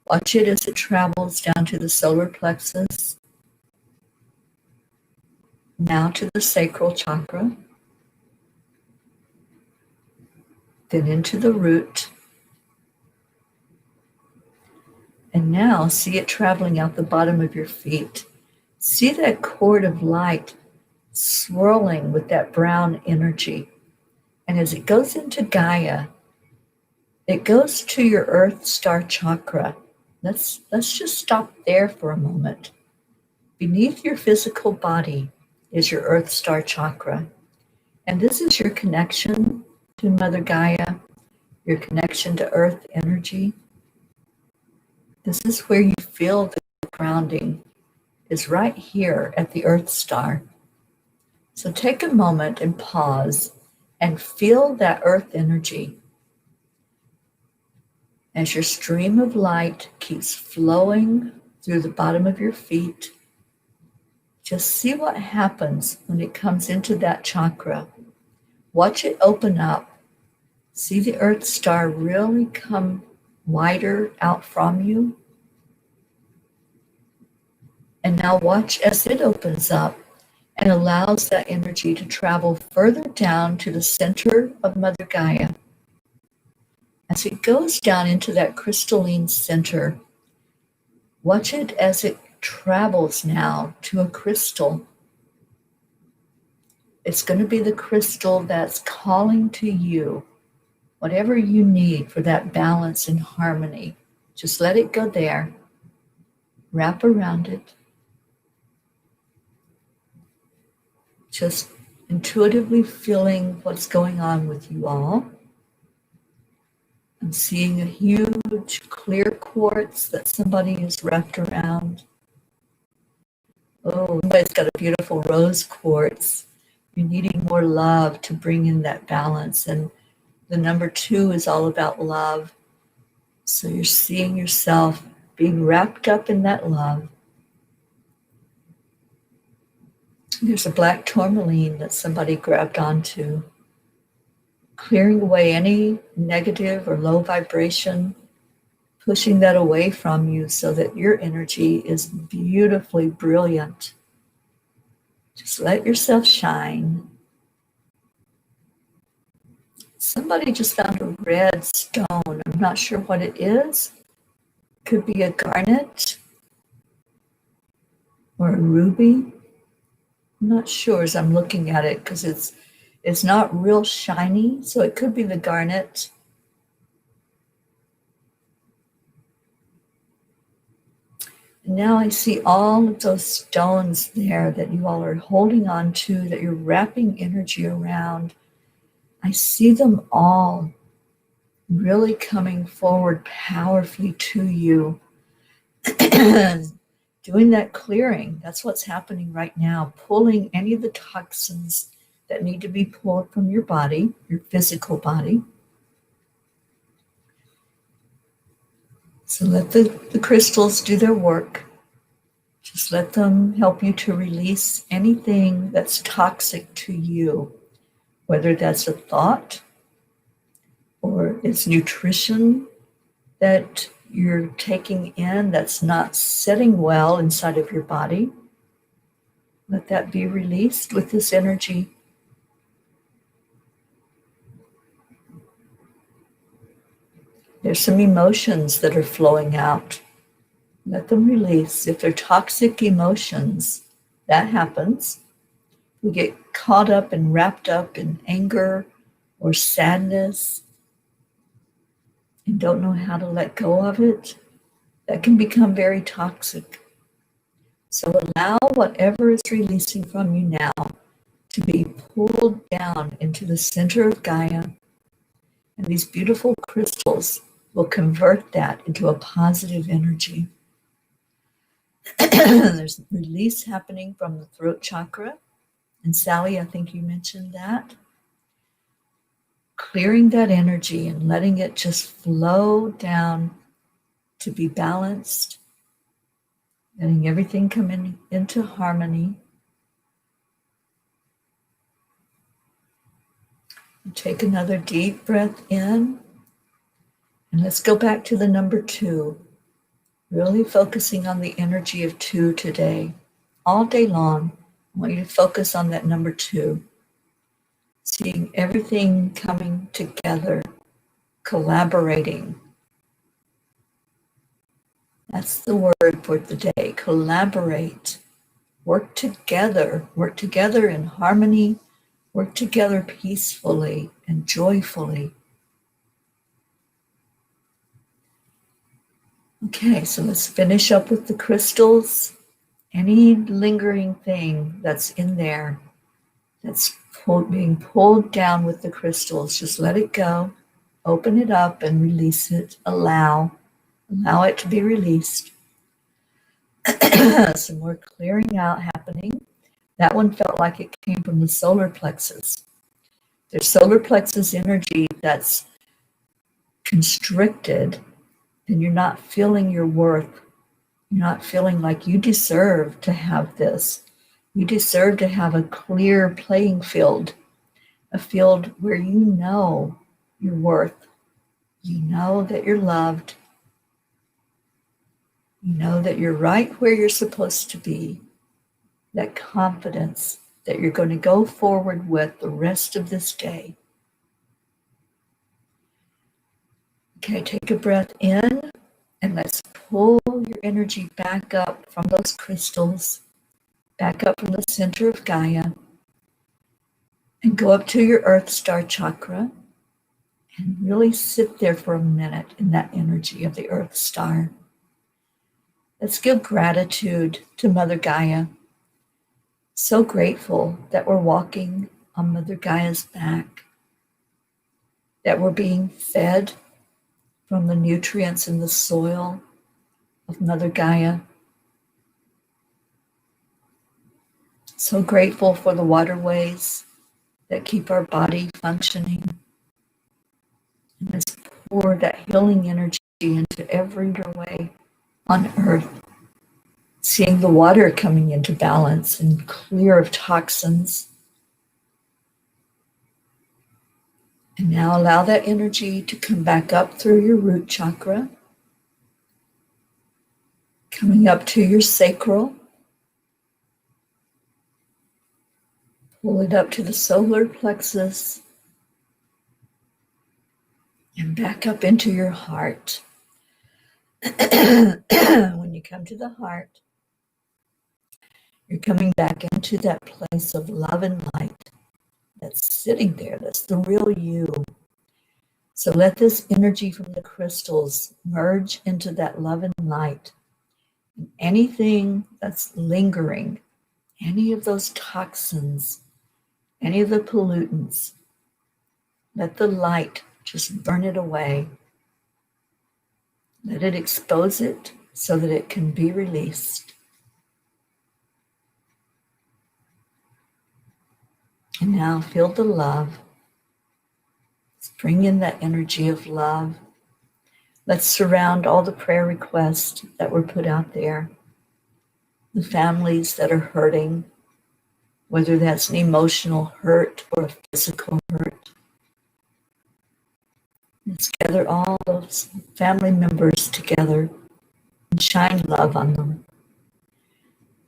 Watch it as it travels down to the solar plexus, now to the sacral chakra, then into the root, and now see it traveling out the bottom of your feet. See that cord of light swirling with that brown energy. And as it goes into Gaia, it goes to your Earth Star Chakra. Let's just stop there for a moment. Beneath your physical body is your Earth Star Chakra. And this is your connection to Mother Gaia, your connection to Earth energy. This is where you feel the grounding, is right here at the Earth Star. So take a moment and pause and feel that Earth energy as your stream of light keeps flowing through the bottom of your feet. Just see what happens when it comes into that chakra. Watch it open up. See the Earth Star really come wider out from you. And now watch as it opens up and allows that energy to travel further down to the center of Mother Gaia. As it goes down into that crystalline center, watch it as it travels now to a crystal. It's going to be the crystal that's calling to you. Whatever you need for that balance and harmony, just let it go there. Wrap around it. Just intuitively feeling what's going on with you all. I'm seeing a huge clear quartz that somebody has wrapped around. Oh, somebody's got a beautiful rose quartz. You're needing more love to bring in that balance. And the number 2 is all about love. So you're seeing yourself being wrapped up in that love. There's a black tourmaline that somebody grabbed onto, clearing away any negative or low vibration, pushing that away from you so that your energy is beautifully brilliant. Just let yourself shine. Somebody just found a red stone. I'm not sure what it is. Could be a garnet or a ruby. I'm not sure as I'm looking at it because it's not real shiny, so it could be the garnet. And now I see all of those stones there that you all are holding on to, that you're wrapping energy around. I see them all really coming forward powerfully to you. Doing that clearing, that's what's happening right now, pulling any of the toxins that need to be pulled from your body, your physical body. So let the crystals do their work. Just let them help you to release anything that's toxic to you, whether that's a thought or it's nutrition that you're taking in that's not setting well inside of your body. Let that be released with this energy. There's some emotions that are flowing out. Let them release. If they're toxic emotions, that happens. We get caught up and wrapped up in anger or sadness and don't know how to let go of it. That can become very toxic. So allow whatever is releasing from you now to be pulled down into the center of Gaia. And these beautiful crystals will convert that into a positive energy. There's release happening from the throat chakra. And Sally, I think you mentioned that. Clearing that energy and letting it just flow down to be balanced. letting everything come into harmony. And take another deep breath in, and let's go back to the number 2, really focusing on the energy of 2 today. All day long, I want you to focus on that number 2, seeing everything coming together, collaborating. That's the word for the day, collaborate. Work together in harmony, work together peacefully and joyfully. Okay, so let's finish up with the crystals. Any lingering thing that's in there that's being pulled down with the crystals, just let it go. Open it up and release it. Allow it to be released. Some more clearing out happening. That one felt like it came from the solar plexus. There's solar plexus energy that's constricted, and you're not feeling your worth. You're not feeling like you deserve to have this. You deserve to have a clear playing field, a field where you know your worth. You know that you're loved. You know that you're right where you're supposed to be. That confidence that you're going to go forward with the rest of this day. Okay, take a breath in, and let's pull your energy back up from those crystals, back up from the center of Gaia, and go up to your Earth Star chakra, and really sit there for a minute in that energy of the Earth Star. Let's give gratitude to Mother Gaia. So grateful that we're walking on Mother Gaia's back, that we're being fed from the nutrients in the soil of Mother Gaia. So grateful for the waterways that keep our body functioning. And let's pour that healing energy into every way on Earth, seeing the water coming into balance and clear of toxins. And now allow that energy to come back up through your root chakra, coming up to your sacral. Pull it up to the solar plexus and back up into your heart. When you come to the heart, you're coming back into that place of love and light that's sitting there. That's the real you. So let this energy from the crystals merge into that love and light. And anything that's lingering, any of those toxins, any of the pollutants, let the light just burn it away. Let it expose it so that it can be released. And now feel the love. Let's bring in that energy of love. Let's surround all the prayer requests that were put out there. The families that are hurting, whether that's an emotional hurt or a physical hurt. Let's gather all those family members together and shine love on them.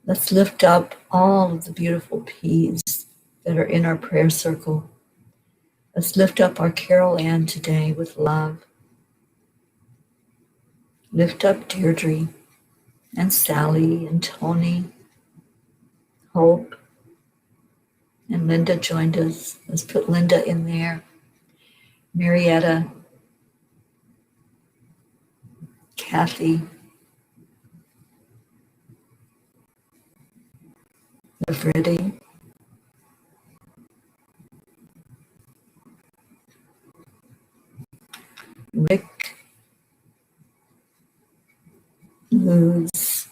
Let's lift up all of the beautiful peas that are in our prayer circle. Let's lift up our Carol Ann today with love. Lift up Deirdre and Sally and Tony, Hope, and Linda joined us. Let's put Linda in there. Marietta, Kathy, Lavredi, Rick, Luz,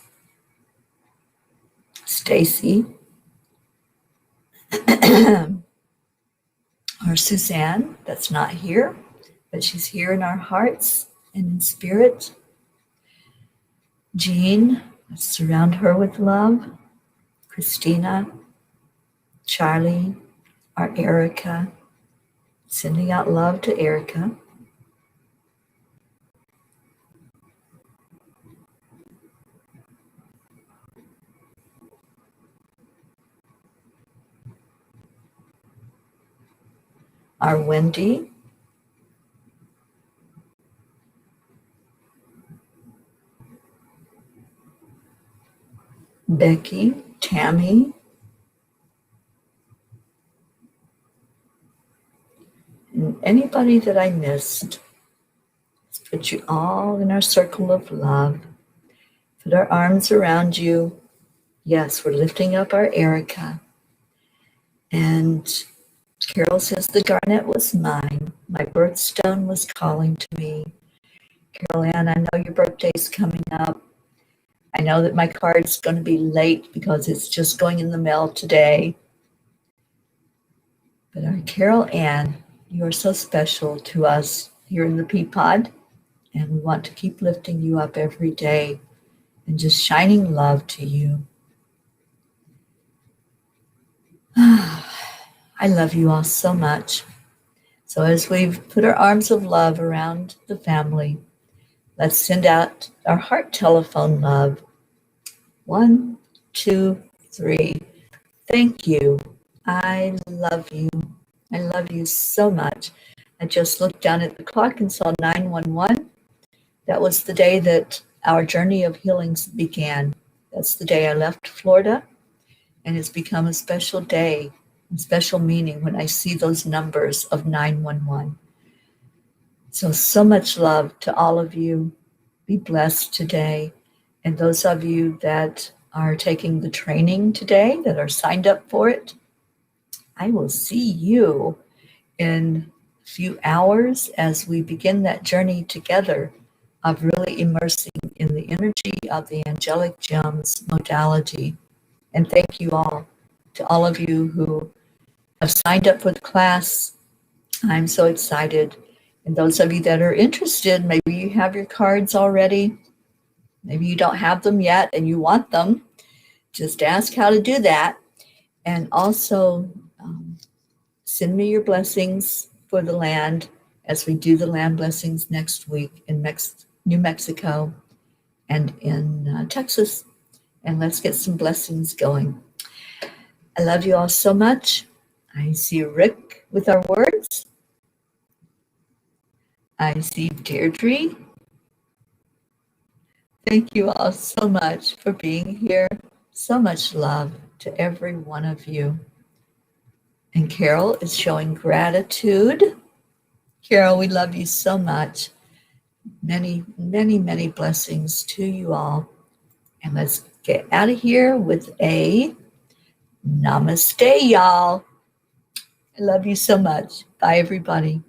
Stacy, or Suzanne, that's not here, but she's here in our hearts and in spirit. Jean, Let's surround her with love. Christina, Charlie, our Erica, sending out love to Erica. Our Wendy, Becky, Tammy, and anybody that I missed. Let's put you all in our circle of love. Put our arms around you. Yes, we're lifting up our Erica. And Carol says the garnet was mine. My birthstone was calling to me. Carol Ann, I know your birthday's coming up. I know that my card's going to be late because it's just going in the mail today. But our Carol Ann, you are so special to us here in the Peapod, and we want to keep lifting you up every day and just shining love to you. I love you all so much. So as we've put our arms of love around the family, let's send out our heart telephone love. 1, 2, 3. Thank you. I love you. I love you so much. I just looked down at the clock and saw 911. That was the day that our journey of healings began. That's the day I left Florida, and it's become a special day and special meaning when I see those numbers of 911. So much love to all of you. Be blessed today. And those of you that are taking the training today, that are signed up for it, I will see you in a few hours as we begin that journey together of really immersing in the energy of the angelic gems modality. And thank you all to all of you who have signed up for the class. I'm so excited. And those of you that are interested, maybe you have your cards already. Maybe you don't have them yet and you want them. Just ask how to do that. And also send me your blessings for the land as we do the land blessings next week in New Mexico and in Texas. And let's get some blessings going. I love you all so much. I see Rick with our words. I see Deirdre. Thank you all so much for being here. So much love to every one of you. And Carol is showing gratitude. Carol, we love you so much. Many, many, many blessings to you all. And let's get out of here with a namaste, y'all. I love you so much. Bye, everybody.